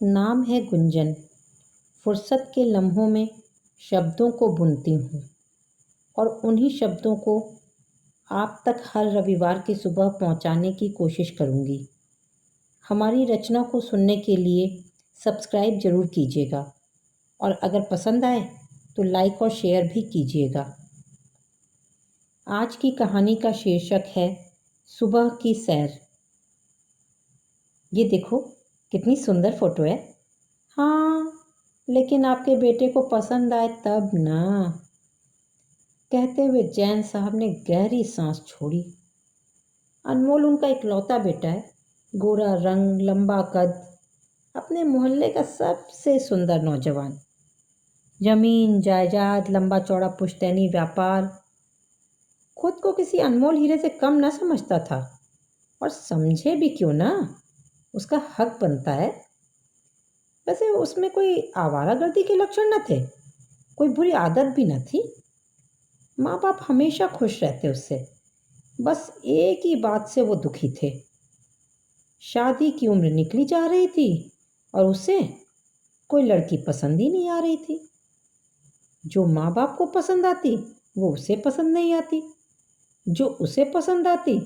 नाम है गुंजन। फुर्सत के लम्हों में शब्दों को बुनती हूँ और उन्हीं शब्दों को आप तक हर रविवार की सुबह पहुँचाने की कोशिश करूँगी। हमारी रचना को सुनने के लिए सब्सक्राइब ज़रूर कीजिएगा और अगर पसंद आए तो लाइक और शेयर भी कीजिएगा। आज की कहानी का शीर्षक है सुबह की सैर। ये देखो कितनी सुंदर फोटो है। हाँ, लेकिन आपके बेटे को पसंद आए तब ना। कहते हुए जैन साहब ने गहरी सांस छोड़ी। अनमोल उनका इकलौता बेटा है, गोरा रंग, लंबा कद, अपने मोहल्ले का सबसे सुंदर नौजवान। जमीन जायदाद, लंबा चौड़ा पुश्तैनी व्यापार, खुद को किसी अनमोल हीरे से कम न समझता था। और समझे भी क्यों ना, उसका हक बनता है। वैसे उसमें कोई आवारागर्दी के लक्षण न थे, कोई बुरी आदत भी न थी। माँ बाप हमेशा खुश रहते उससे। बस एक ही बात से वो दुखी थे। शादी की उम्र निकली जा रही थी और उसे कोई लड़की पसंद ही नहीं आ रही थी। जो माँ बाप को पसंद आती वो उसे पसंद नहीं आती। जो उसे पसंद आती,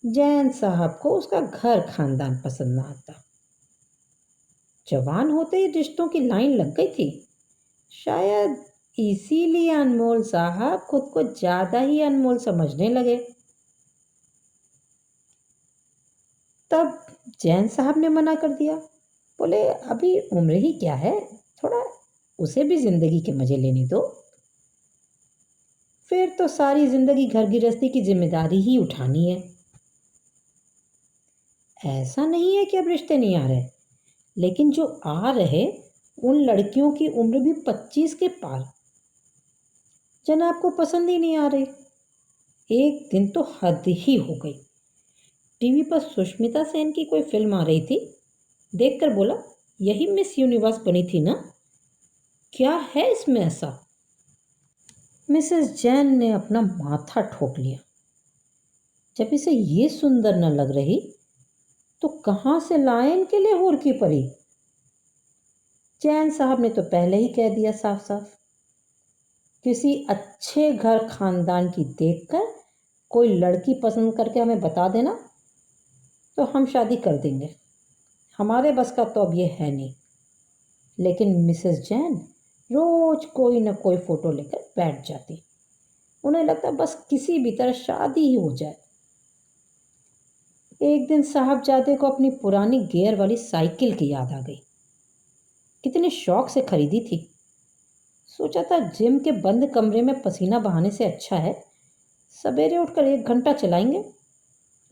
जैन साहब को उसका घर खानदान पसंद ना आता। जवान होते ही रिश्तों की लाइन लग गई थी। शायद इसीलिए अनमोल साहब खुद को ज्यादा ही अनमोल समझने लगे। तब जैन साहब ने मना कर दिया। बोले अभी उम्र ही क्या है, थोड़ा उसे भी जिंदगी के मजे लेने दो। फिर तो सारी जिंदगी घर गृहस्थी की जिम्मेदारी ही उठानी है। ऐसा नहीं है कि अब रिश्ते नहीं आ रहे, लेकिन जो आ रहे उन लड़कियों की उम्र भी 25 के पार। जनाब को पसंद ही नहीं आ रही। एक दिन तो हद ही हो गई। टीवी पर सुष्मिता सेन की कोई फिल्म आ रही थी। देखकर बोला, यही मिस यूनिवर्स बनी थी ना, क्या है इसमें ऐसा। मिसेस जैन ने अपना माथा ठोक लिया। जब इसे ये सुंदर न लग रही तो कहाँ से लाए इनके लिए हूर की परी। जैन साहब ने तो पहले ही कह दिया साफ साफ, किसी अच्छे घर खानदान की देखकर कोई लड़की पसंद करके हमें बता देना तो हम शादी कर देंगे। हमारे बस का तो अब ये है नहीं। लेकिन मिसेस जैन रोज कोई न कोई फोटो लेकर बैठ जाती। उन्हें लगता बस किसी भी तरह शादी ही हो जाए। एक दिन साहबजादे को अपनी पुरानी गियर वाली साइकिल की याद आ गई। कितने शौक से खरीदी थी। सोचा था जिम के बंद कमरे में पसीना बहाने से अच्छा है सवेरे उठकर 1 घंटा चलाएंगे।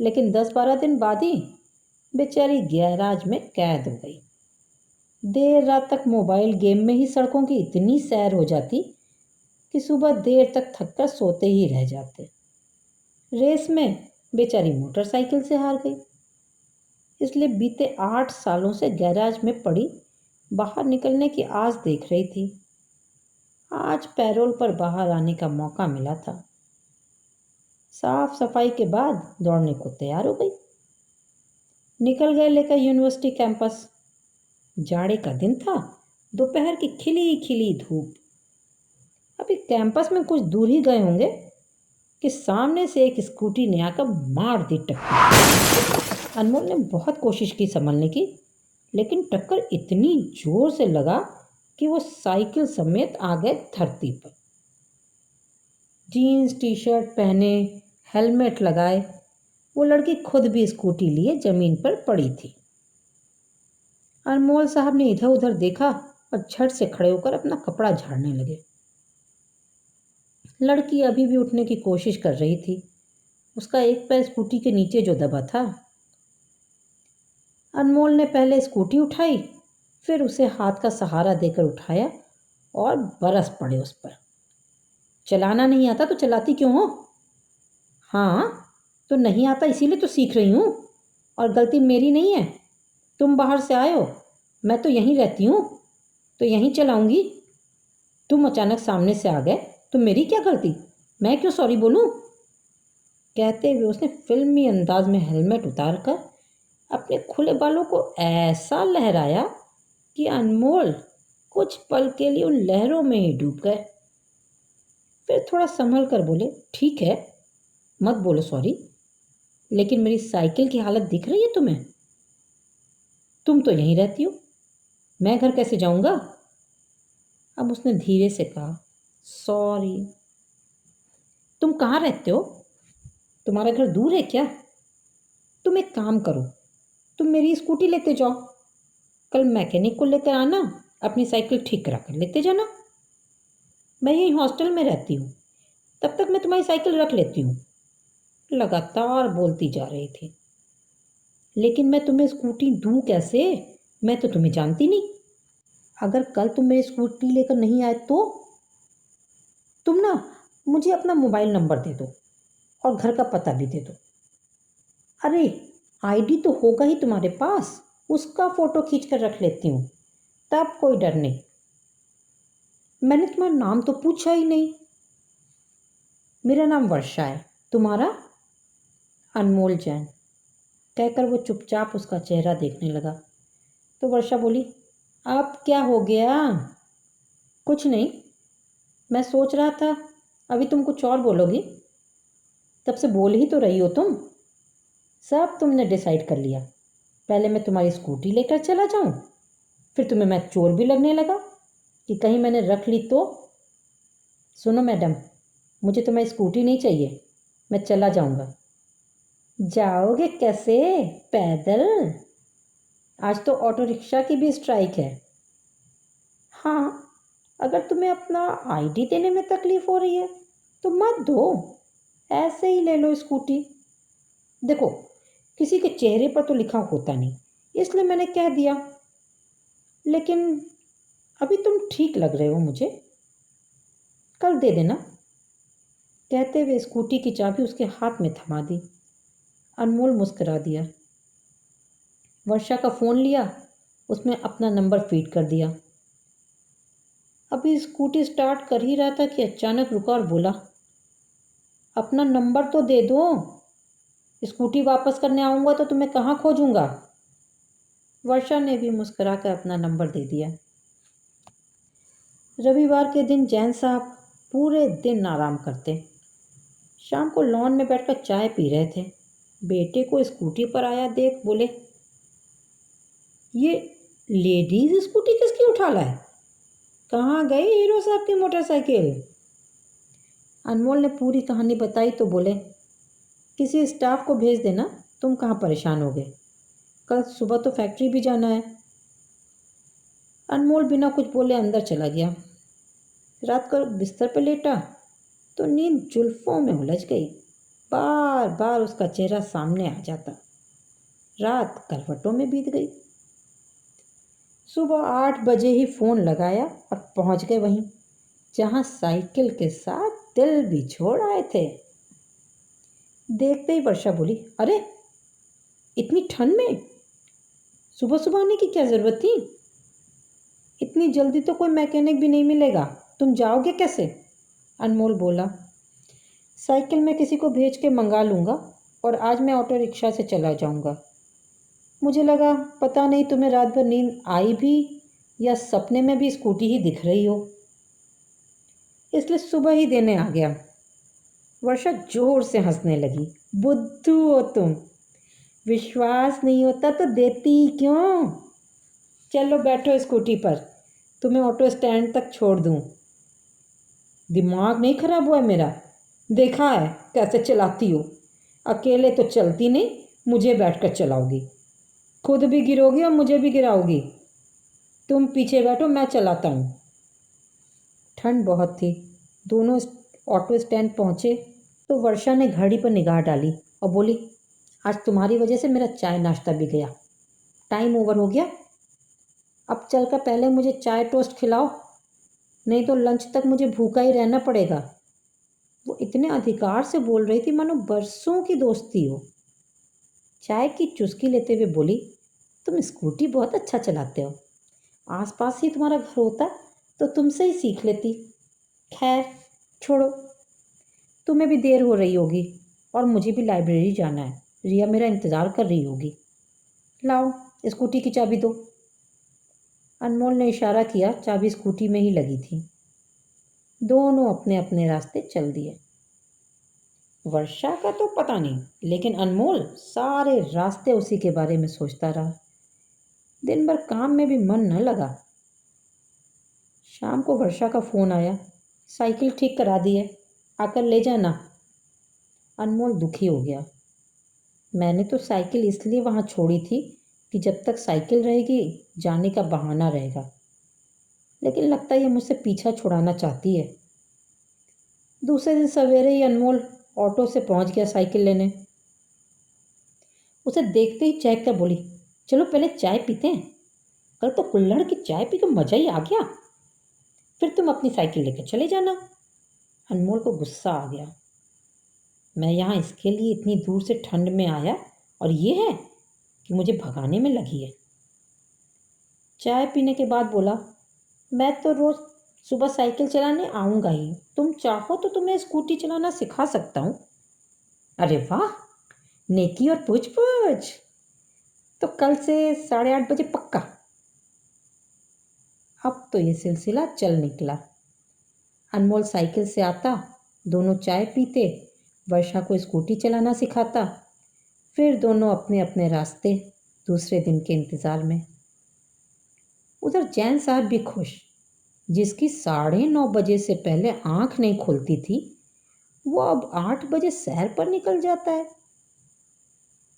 लेकिन 10-12 दिन बाद ही बेचारी गैराज में कैद हो गई। देर रात तक मोबाइल गेम में ही सड़कों की इतनी सैर हो जाती कि सुबह देर तक थककर सोते ही रह जाते। रेस में बेचारी मोटरसाइकिल से हार गई। इसलिए बीते 8 सालों से गैराज में पड़ी बाहर निकलने की आस देख रही थी। आज पैरोल पर बाहर आने का मौका मिला था। साफ सफाई के बाद दौड़ने को तैयार हो गई। निकल गए लेकर यूनिवर्सिटी कैंपस। जाड़े का दिन था, दोपहर की खिली खिली धूप। अभी कैंपस में कुछ दूर ही गए होंगे कि सामने से एक स्कूटी ने आकर मार दी टक्कर। अनमोल ने बहुत कोशिश की संभलने की, लेकिन टक्कर इतनी जोर से लगा कि वो साइकिल समेत आ गए धरती पर। जीन्स टी शर्ट पहने, हेलमेट लगाए, वो लड़की खुद भी स्कूटी लिए जमीन पर पड़ी थी। अनमोल साहब ने इधर उधर देखा और झट से खड़े होकर अपना कपड़ा झाड़ने लगे। लड़की अभी भी उठने की कोशिश कर रही थी। उसका एक पैर स्कूटी के नीचे जो दबा था। अनमोल ने पहले स्कूटी उठाई, फिर उसे हाथ का सहारा देकर उठाया और बरस पड़े उस पर। चलाना नहीं आता तो चलाती क्यों हो? हाँ, तो नहीं आता इसीलिए तो सीख रही हूँ, और गलती मेरी नहीं है। तुम बाहर से आए हो, मैं तो यहीं रहती हूँ, तो यहीं चलाऊंगी। तुम अचानक सामने से आ गए तो मेरी क्या गलती, मैं क्यों सॉरी बोलूँ? कहते हुए उसने फिल्मी अंदाज में हेलमेट उतार कर अपने खुले बालों को ऐसा लहराया कि अनमोल कुछ पल के लिए उन लहरों में ही डूब गए। फिर थोड़ा संभल कर बोले, ठीक है, मत बोलो सॉरी, लेकिन मेरी साइकिल की हालत दिख रही है तुम्हें? तुम तो यहीं रहती हो, मैं घर कैसे जाऊंगा? अब उसने धीरे से कहा, सॉरी। तुम कहाँ रहते हो? तुम्हारा घर दूर है क्या? तुम एक काम करो, तुम मेरी स्कूटी लेते जाओ, कल मैकेनिक को लेकर आना, अपनी साइकिल ठीक करा कर लेते जाना। मैं यहीं हॉस्टल में रहती हूँ, तब तक मैं तुम्हारी साइकिल रख लेती हूँ। लगातार बोलती जा रही थी, लेकिन मैं तुम्हें स्कूटी दूँ कैसे? मैं तो तुम्हें जानती नहीं। अगर कल तुम मेरी स्कूटी लेकर नहीं आए तो? तुम ना मुझे अपना मोबाइल नंबर दे दो और घर का पता भी दे दो। अरे, आईडी तो होगा ही तुम्हारे पास, उसका फ़ोटो खींच कर रख लेती हूँ, तब कोई डर नहीं। मैंने तुम्हारा नाम तो पूछा ही नहीं। मेरा नाम वर्षा है, तुम्हारा? अनमोल जैन, कहकर वो चुपचाप उसका चेहरा देखने लगा। तो वर्षा बोली, अब क्या हो गया? कुछ नहीं, मैं सोच रहा था अभी तुम कुछ और बोलोगी, तब से बोल ही तो रही हो तुम। सब तुमने डिसाइड कर लिया। पहले मैं तुम्हारी स्कूटी लेकर चला जाऊं, फिर तुम्हें मैं चोर भी लगने लगा कि कहीं मैंने रख ली तो। सुनो मैडम, मुझे तुम्हारी स्कूटी नहीं चाहिए, मैं चला जाऊंगा। जाओगे कैसे? पैदल? आज तो ऑटो रिक्शा की भी स्ट्राइक है। हाँ, अगर तुम्हें अपना आईडी देने में तकलीफ हो रही है तो मत दो, ऐसे ही ले लो स्कूटी। देखो, किसी के चेहरे पर तो लिखा होता नहीं, इसलिए मैंने कह दिया। लेकिन अभी तुम ठीक लग रहे हो मुझे, कल दे देना। कहते हुए स्कूटी की चाबी उसके हाथ में थमा दी। अनमोल मुस्कुरा दिया। वर्षा का फ़ोन लिया, उसमें अपना नंबर फीड कर दिया। अभी स्कूटी स्टार्ट कर ही रहा था कि अचानक रुका और बोला, अपना नंबर तो दे दो, स्कूटी वापस करने आऊँगा तो तुम्हें कहाँ खोजूँगा? वर्षा ने भी मुस्कुरा कर अपना नंबर दे दिया। रविवार के दिन जैन साहब पूरे दिन आराम करते। शाम को लॉन में बैठकर चाय पी रहे थे। बेटे को स्कूटी पर आया देख बोले, ये लेडीज स्कूटी किसकी उठा ला है? कहाँ गई हीरो साहब की मोटरसाइकिल? अनमोल ने पूरी कहानी बताई तो बोले, किसी स्टाफ को भेज देना, तुम कहाँ परेशान होगे, कल सुबह तो फैक्ट्री भी जाना है। अनमोल बिना कुछ बोले अंदर चला गया। रात को बिस्तर पर लेटा तो नींद जुल्फों में उलझ गई। बार बार उसका चेहरा सामने आ जाता। रात करवटों में बीत गई। सुबह 8 बजे ही फ़ोन लगाया और पहुंच गए वहीं जहां साइकिल के साथ दिल भी छोड़ आए थे। देखते ही वर्षा बोली, अरे, इतनी ठंड में सुबह सुबह आने की क्या ज़रूरत थी? इतनी जल्दी तो कोई मैकेनिक भी नहीं मिलेगा, तुम जाओगे कैसे? अनमोल बोला, साइकिल में किसी को भेज के मंगा लूँगा और आज मैं ऑटो रिक्शा से चला जाऊँगा। मुझे लगा पता नहीं तुम्हें रात भर नींद आई भी या सपने में भी स्कूटी ही दिख रही हो, इसलिए सुबह ही देने आ गया। वर्षा जोर से हंसने लगी, बुद्धू हो तुम, विश्वास नहीं होता तो देती क्यों? चलो बैठो स्कूटी पर, तुम्हें ऑटो स्टैंड तक छोड़ दूँ। दिमाग नहीं खराब हुआ है मेरा? देखा है कैसे चलाती हो, अकेले तो चलती नहीं, मुझे बैठकर चलाओगी, खुद भी गिरोगी और मुझे भी गिराओगी। तुम पीछे बैठो, मैं चलाता हूँ। ठंड बहुत थी। दोनों ऑटो स्टैंड पहुँचे तो वर्षा ने घड़ी पर निगाह डाली और बोली, आज तुम्हारी वजह से मेरा चाय नाश्ता भी गया, टाइम ओवर हो गया। अब चलकर पहले मुझे चाय टोस्ट खिलाओ, नहीं तो लंच तक मुझे भूखा ही रहना पड़ेगा। वो इतने अधिकार से बोल रही थी मानो बरसों की दोस्ती हो। चाय की चुस्की लेते हुए बोली, तुम स्कूटी बहुत अच्छा चलाते हो, आसपास ही तुम्हारा घर होता तो तुमसे ही सीख लेती। खैर छोड़ो, तुम्हें भी देर हो रही होगी और मुझे भी लाइब्रेरी जाना है, रिया मेरा इंतज़ार कर रही होगी। लाओ स्कूटी की चाबी दो। अनमोल ने इशारा किया, चाबी स्कूटी में ही लगी थी। दोनों अपने अपने रास्ते चल दिए। वर्षा का तो पता नहीं, लेकिन अनमोल सारे रास्ते उसी के बारे में सोचता रहा। दिन भर काम में भी मन न लगा। शाम को वर्षा का फ़ोन आया, साइकिल ठीक करा दी है, आकर ले जाना। अनमोल दुखी हो गया। मैंने तो साइकिल इसलिए वहाँ छोड़ी थी कि जब तक साइकिल रहेगी जाने का बहाना रहेगा, लेकिन लगता है ये मुझसे पीछा छुड़ाना चाहती है। दूसरे दिन सवेरे ही अनमोल ऑटो से पहुँच गया साइकिल लेने। उसे देखते ही चहक कर बोली, चलो पहले चाय पीते हैं, कल तो कुल्हड़ की चाय पी के मज़ा ही आ गया, फिर तुम अपनी साइकिल लेकर चले जाना। अनमोल को गुस्सा आ गया। मैं यहाँ इसके लिए इतनी दूर से ठंड में आया और ये है कि मुझे भगाने में लगी है। चाय पीने के बाद बोला, मैं तो रोज़ सुबह साइकिल चलाने आऊँगा ही, तुम चाहो तो तुम्हें स्कूटी चलाना सिखा सकता हूँ। अरे वाह, नेकी और पूछ पूछ। तो कल से 8:30 बजे पक्का। अब तो ये सिलसिला चल निकला। अनमोल साइकिल से आता, दोनों चाय पीते, वर्षा को स्कूटी चलाना सिखाता, फिर दोनों अपने अपने रास्ते दूसरे दिन के इंतज़ार में। उधर जैन साहब भी खुश। जिसकी 9:30 बजे से पहले आंख नहीं खुलती थी, वो अब 8 बजे सैर पर निकल जाता है।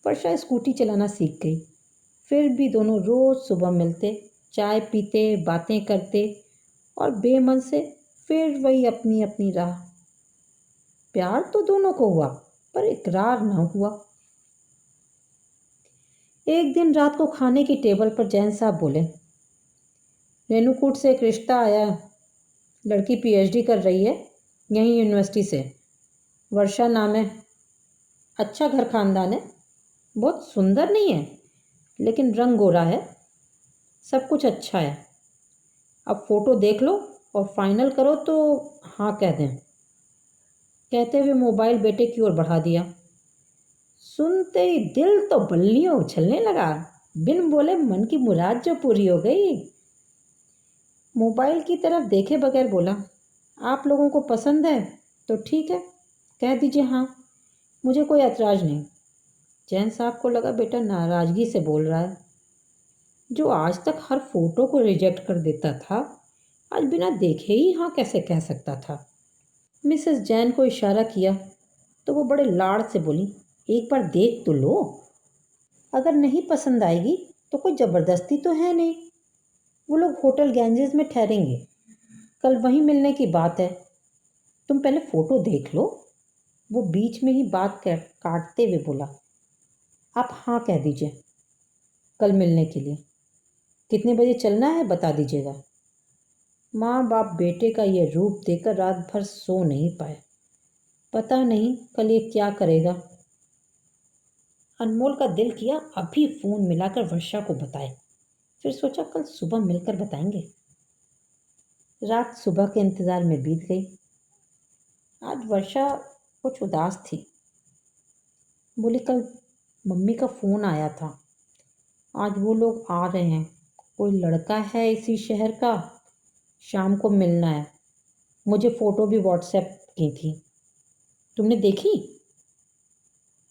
वर्षा स्कूटी चलाना सीख गई। फिर भी दोनों रोज़ सुबह मिलते, चाय पीते, बातें करते और बेमन से फिर वही अपनी अपनी राह। प्यार तो दोनों को हुआ, पर इकरार न हुआ। एक दिन रात को खाने की टेबल पर जैन साहब बोले, रेणुकूट से एक रिश्ता आया, लड़की पीएचडी कर रही है यहीं यूनिवर्सिटी से, वर्षा नाम है, अच्छा घर खानदान है, बहुत सुंदर नहीं है लेकिन रंग गोरा है, सब कुछ अच्छा है। अब फ़ोटो देख लो और फाइनल करो तो हाँ कह दें। कहते हुए मोबाइल बेटे की ओर बढ़ा दिया। सुनते ही दिल तो बल्लियों उछलने लगा, बिन बोले मन की मुराद जो पूरी हो गई। मोबाइल की तरफ देखे बगैर बोला, आप लोगों को पसंद है तो ठीक है, कह दीजिए हाँ, मुझे कोई ऐतराज़ नहीं। जैन साहब को लगा बेटा नाराज़गी से बोल रहा है। जो आज तक हर फोटो को रिजेक्ट कर देता था, आज बिना देखे ही हाँ कैसे कह सकता था। मिसेस जैन को इशारा किया तो वो बड़े लाड़ से बोली, एक बार देख तो लो, अगर नहीं पसंद आएगी तो कोई ज़बरदस्ती तो है नहीं। वो लोग होटल गैंजेस में ठहरेंगे, कल वहीं मिलने की बात है, तुम पहले फ़ोटो देख लो। वो बीच में ही बात काटते हुए बोला, आप हाँ कह दीजिए, कल मिलने के लिए कितने बजे चलना है बता दीजिएगा। माँ बाप बेटे का ये रूप देखकर रात भर सो नहीं पाए। पता नहीं कल ये क्या करेगा। अनमोल का दिल किया अभी फ़ोन मिलाकर वर्षा को बताए, फिर सोचा कल सुबह मिलकर बताएंगे। रात सुबह के इंतज़ार में बीत गई। आज वर्षा कुछ उदास थी। बोली, कल मम्मी का फ़ोन आया था, आज वो लोग आ रहे हैं, कोई लड़का है इसी शहर का, शाम को मिलना है। मुझे फ़ोटो भी व्हाट्सएप की थी, तुमने देखी?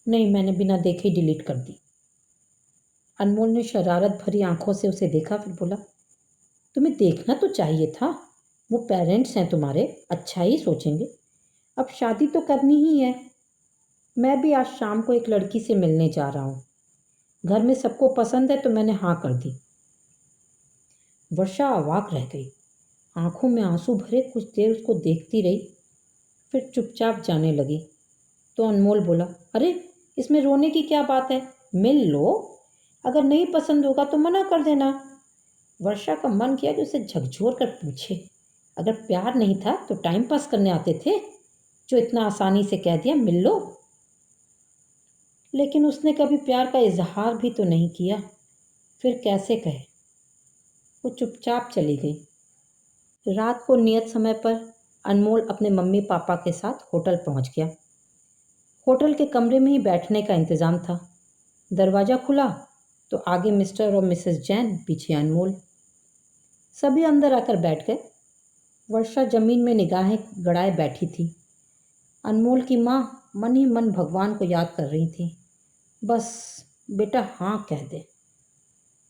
नहीं, मैंने बिना देखे डिलीट कर दी। अनमोल ने शरारत भरी आंखों से उसे देखा, फिर बोला, तुम्हें देखना तो चाहिए था, वो पेरेंट्स हैं तुम्हारे, अच्छा ही सोचेंगे। अब शादी तो करनी ही है। मैं भी आज शाम को एक लड़की से मिलने जा रहा हूँ, घर में सबको पसंद है तो मैंने हाँ कर दी। वर्षा अवाक रह गई, आंखों में आंसू भरे कुछ देर उसको देखती रही, फिर चुपचाप जाने लगी। तो अनमोल बोला, अरे इसमें रोने की क्या बात है, मिल लो, अगर नहीं पसंद होगा तो मना कर देना। वर्षा का मन किया कि उसे झकझोर कर पूछे, अगर प्यार नहीं था तो टाइम पास करने आते थे, जो इतना आसानी से कह दिया मिल लो। लेकिन उसने कभी प्यार का इजहार भी तो नहीं किया, फिर कैसे कहे। वो चुपचाप चली गई। रात को नियत समय पर अनमोल अपने मम्मी पापा के साथ होटल पहुंच गया। होटल के कमरे में ही बैठने का इंतज़ाम था। दरवाज़ा खुला तो आगे मिस्टर और मिसेस जैन, पीछे अनमोल। सभी अंदर आकर बैठ गए। वर्षा जमीन में निगाहें गड़ाए बैठी थी। अनमोल की माँ मन ही मन भगवान को याद कर रही थी। बस बेटा हाँ कह दे।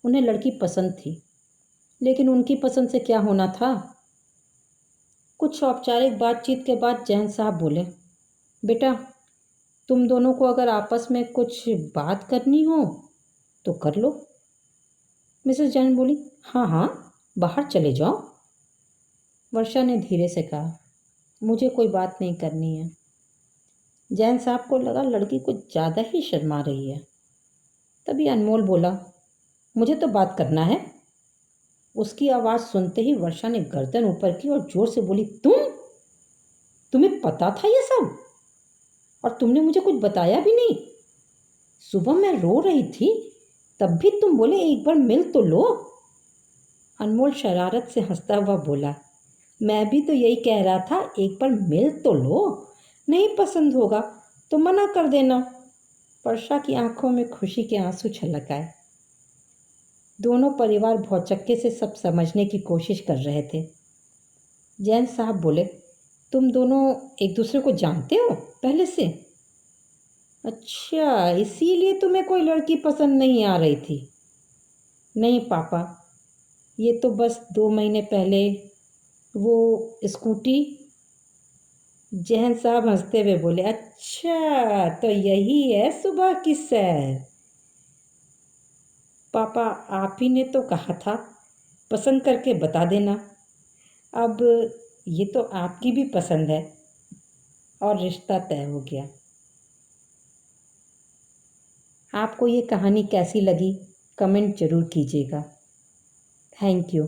उन्हें लड़की पसंद थी, लेकिन उनकी पसंद से क्या होना था। कुछ औपचारिक बातचीत के बाद जैन साहब बोले, बेटा तुम दोनों को अगर आपस में कुछ बात करनी हो तो कर लो। मिसेस जैन बोली, हाँ हाँ बाहर चले जाओ। वर्षा ने धीरे से कहा, मुझे कोई बात नहीं करनी है। जैन साहब को लगा लड़की कुछ ज़्यादा ही शर्मा रही है। तभी अनमोल बोला, मुझे तो बात करना है। उसकी आवाज़ सुनते ही वर्षा ने गर्दन ऊपर की और जोर से बोली, तुम्हें पता था ये सब? और तुमने मुझे कुछ बताया भी नहीं। सुबह मैं रो रही थी तब भी तुम बोले एक बार मिल तो लो। अनमोल शरारत से हंसता हुआ बोला, मैं भी तो यही कह रहा था, एक बार मिल तो लो, नहीं पसंद होगा तो मना कर देना। वर्षा की आंखों में खुशी के आंसू छलक आए। दोनों परिवार भौचक्के से सब समझने की कोशिश कर रहे थे। जैन साहब बोले, तुम दोनों एक दूसरे को जानते हो पहले से? अच्छा, इसीलिए तुम्हें कोई लड़की पसंद नहीं आ रही थी? नहीं पापा, ये तो बस 2 महीने पहले वो स्कूटी। जैन साहब हंसते हुए बोले, अच्छा तो यही है सुबह की सैर। पापा आप ही ने तो कहा था पसंद करके बता देना। अब ये तो आपकी भी पसंद है और रिश्ता तय हो गया। आपको ये कहानी कैसी लगी कमेंट ज़रूर कीजिएगा। Thank you.